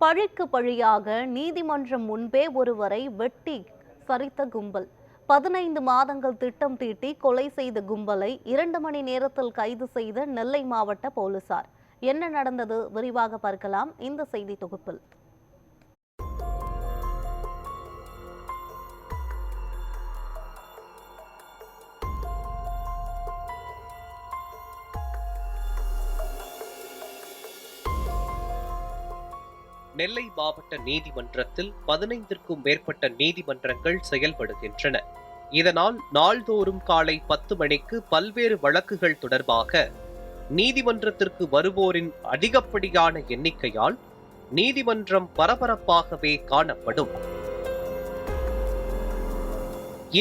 பழிக்கு பழியாக நீதிமன்றம் முன்பே ஒருவரை வெட்டி சரித்த கும்பல். 15 மாதங்கள் திட்டம் தீட்டி கொலை செய்த கும்பலை 2 மணி நேரத்தில் கைது செய்த நெல்லை மாவட்ட போலீசார். என்ன நடந்தது விரிவாக பார்க்கலாம் இந்த செய்தி தொகுப்பில். நெல்லை மாவட்ட நீதிமன்றத்தில் 15க்கும் மேற்பட்ட நீதிமன்றங்கள் செயல்படுகின்றன. இதனால் நாள்தோறும் காலை 10 மணிக்கு பல்வேறு வழக்குகள் தொடர்பாக நீதிமன்றத்திற்கு வருவோரின் அதிகப்படியான எண்ணிக்கையால் நீதிமன்றம் பரபரப்பாகவே காணப்படும்.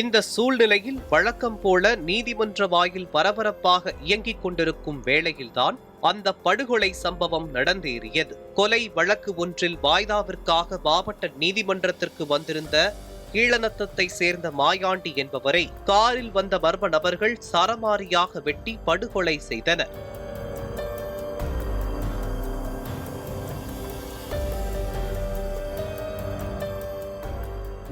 இந்த சூழ்நிலையில் வழக்கம் போல நீதிமன்ற வாயில் பரபரப்பாக இயங்கிக் கொண்டிருக்கும் வேளையில்தான் அந்த படுகொலை சம்பவம் நடந்தேறியது. கொலை வழக்கு ஒன்றில் வாய்தாவிற்காக மாவட்ட நீதிமன்றத்திற்கு வந்திருந்த கீழநத்தத்தை சேர்ந்த மாயாண்டி என்பவரை காரில் வந்த மர்ம நபர்கள் சரமாரியாக வெட்டி படுகொலை செய்தனர்.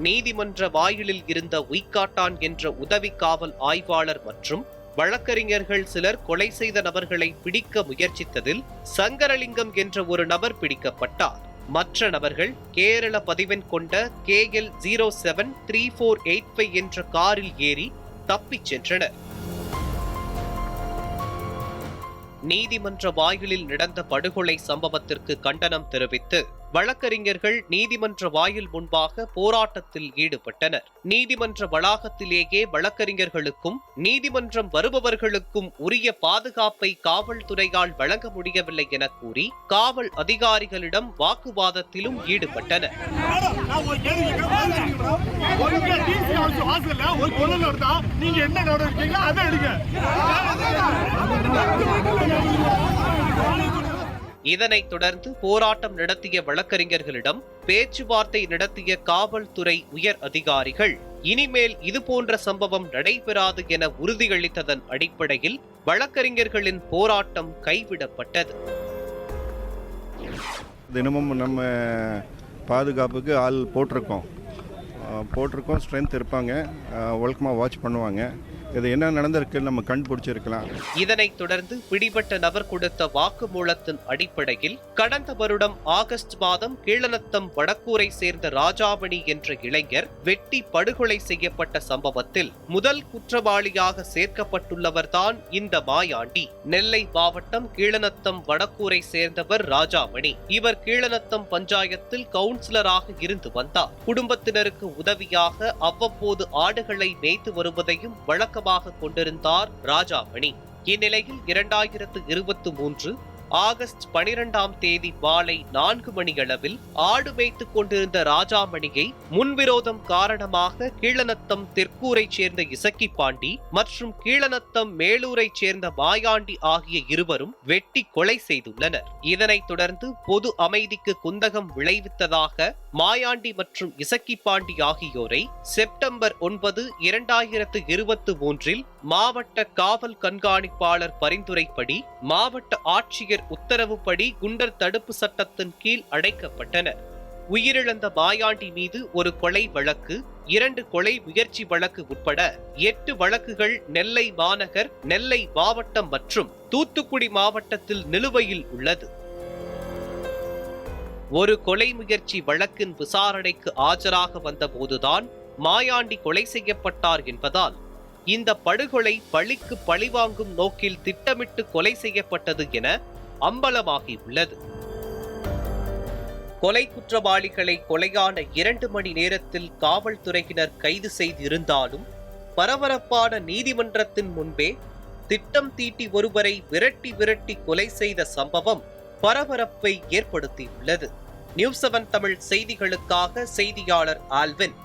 நீதிமன்ற வாயிலில் இருந்த உய்காட்டான் என்ற உதவி காவல் ஆய்வாளர் மற்றும் வழக்கறிஞர்கள் சிலர் கொலை செய்த நபர்களை பிடிக்க முயற்சித்ததில் சங்கரலிங்கம் என்ற ஒரு நபர் பிடிக்கப்பட்டார். மற்ற நபர்கள் கேரள பதிவெண் கொண்ட KL 073485 என்ற காரில் ஏறி தப்பிச் சென்றனர். நீதிமன்ற வாயிலில் நடந்த படுகொலை சம்பவத்திற்கு கண்டனம் தெரிவித்து வழக்கறிஞர்கள் நீதிமன்ற வாயில் முன்பாக போராட்டத்தில் ஈடுபட்டனர். நீதிமன்ற வளாகத்திலேயே வழக்கறிஞர்களுக்கும் நீதிமன்றம் வருபவர்களுக்கும் உரிய பாதுகாப்பை காவல்துறையால் வழங்க முடியவில்லை என கூறி காவல் அதிகாரிகளிடம் வாக்குவாதத்திலும் ஈடுபட்டனர். இதனைத் தொடர்ந்து போராட்டம் நடத்திய வழக்கறிஞர்களிடம் பேச்சுவார்த்தை நடத்திய காவல்துறை உயர் அதிகாரிகள் இனிமேல் இதுபோன்ற சம்பவம் நடைபெறாது என உறுதியளித்ததன் அடிப்படையில் வழக்கறிஞர்களின் போராட்டம் கைவிடப்பட்டது. தினமும் நம்ம பாதுகாப்புக்கு ஆள் போட்டிருக்கோம், ஸ்ட்ரென்த் இருப்பாங்க, ஒழுக்கமாக வாட்ச் பண்ணுவாங்க. இது என்ன நடந்திருக்கு நம்ம கண்டுபிடிச்சிருக்கலாம். இதனைத் தொடர்ந்து பிடிபட்ட நபர் கொடுத்த வாக்குமூலத்தின் அடிப்படையில் கடந்த வருடம் ஆகஸ்ட் மாதம் கீழநத்தம் வடக்கூரை சேர்ந்த ராஜாமணி என்ற இளைஞர் வெட்டி படுகொலை செய்யப்பட்ட சம்பவத்தில் முதல் குற்றவாளியாக சேர்க்கப்பட்டுள்ளவர்தான் இந்த மாயாண்டி. நெல்லை மாவட்டம் கீழநத்தம் வடக்கூரை சேர்ந்தவர் ராஜாமணி. இவர் கீழநத்தம் பஞ்சாயத்தில் கவுன்சிலராக இருந்து வந்தார். குடும்பத்தினருக்கு உதவியாக அவ்வப்போது ஆடுகளை மேய்த்து வருவதையும் வழக்கமாக கொண்டிருந்தார் ராஜாமணி. இந்நிலையில் 2023 ஆகஸ்ட் 12ஆம் தேதி மாலை 4 மணியளவில் ஆடு மேய்த்துக் கொண்டிருந்த ராஜாமணியை முன்விரோதம் காரணமாக கீழநத்தம் தெற்கூரை சேர்ந்த இசக்கி பாண்டி மற்றும் கீழநத்தம் மேலூரைச் சேர்ந்த மாயாண்டி ஆகிய இருவரும் வெட்டி கொலை செய்துள்ளனர். இதனைத் தொடர்ந்து பொது அமைதிக்கு குந்தகம் விளைவித்ததாக மாயாண்டி மற்றும் இசக்கி பாண்டி ஆகியோரை செப்டம்பர் 9, 2023 மாவட்ட காவல் கண்காணிப்பாளர் பரிந்துரைப்படி மாவட்ட ஆட்சியர் உத்தரவுப்படி குண்டர் தடுப்பு சட்டத்தின் கீழ் அடைக்கப்பட்டனர். உயிரிழந்த மாயாண்டி மீது ஒரு கொலை வழக்கு, 2 கொலை முயற்சி வழக்கு உட்பட 8 வழக்குகள் நெல்லை மாநகர், நெல்லை மாவட்டம் மற்றும் தூத்துக்குடி மாவட்டத்தில் நிலுவையில் உள்ளது. ஒரு கொலை முயற்சி வழக்கின் விசாரணைக்கு ஆஜராக வந்தபோதுதான் மாயாண்டி கொலை செய்யப்பட்டார் என்பதால் இந்த படுகொலை பழிக்கு பழிவாங்கும் நோக்கில் திட்டமிட்டு கொலை செய்யப்பட்டது என அம்பலமாகியுள்ளது. கொலை குற்றவாளிகளை கொலையான 2 மணி நேரத்தில் காவல்துறையினர் கைது செய்திருந்தாலும் பரபரப்பான நீதிமன்றத்தின் முன்பே திட்டம் தீட்டி ஒருவரை விரட்டி கொலை செய்த சம்பவம் பரபரப்பை ஏற்படுத்தியுள்ளது. நியூஸ் 7 தமிழ் செய்திகளுக்காக செய்தியாளர் ஆல்வின்.